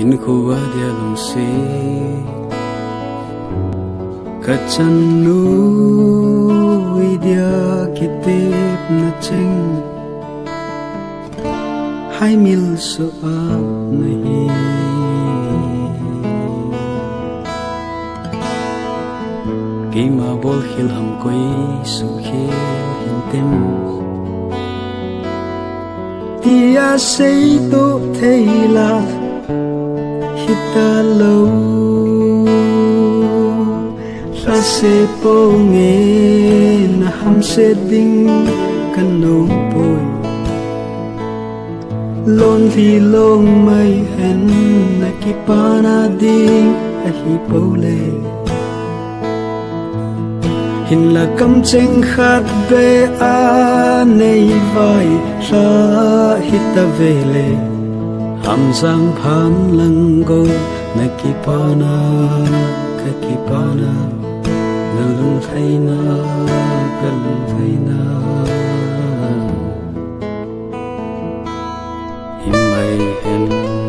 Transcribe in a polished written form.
in khuwa dia lung se ka chan nu dia kitep na cheng hai mil so ap nahi ki ma bol khil ham koi su khil hin tem tia sei to theila hita lo ra se po nge na ham se ding kan nong poi lon li long mai hen na ki pana ding a hi po le hin là cắm chênh khát về a nei vai ra hít ta về lệ ham giang phan lăng go na kipana ka kipana na lung thay na ka lung thay na him mai hen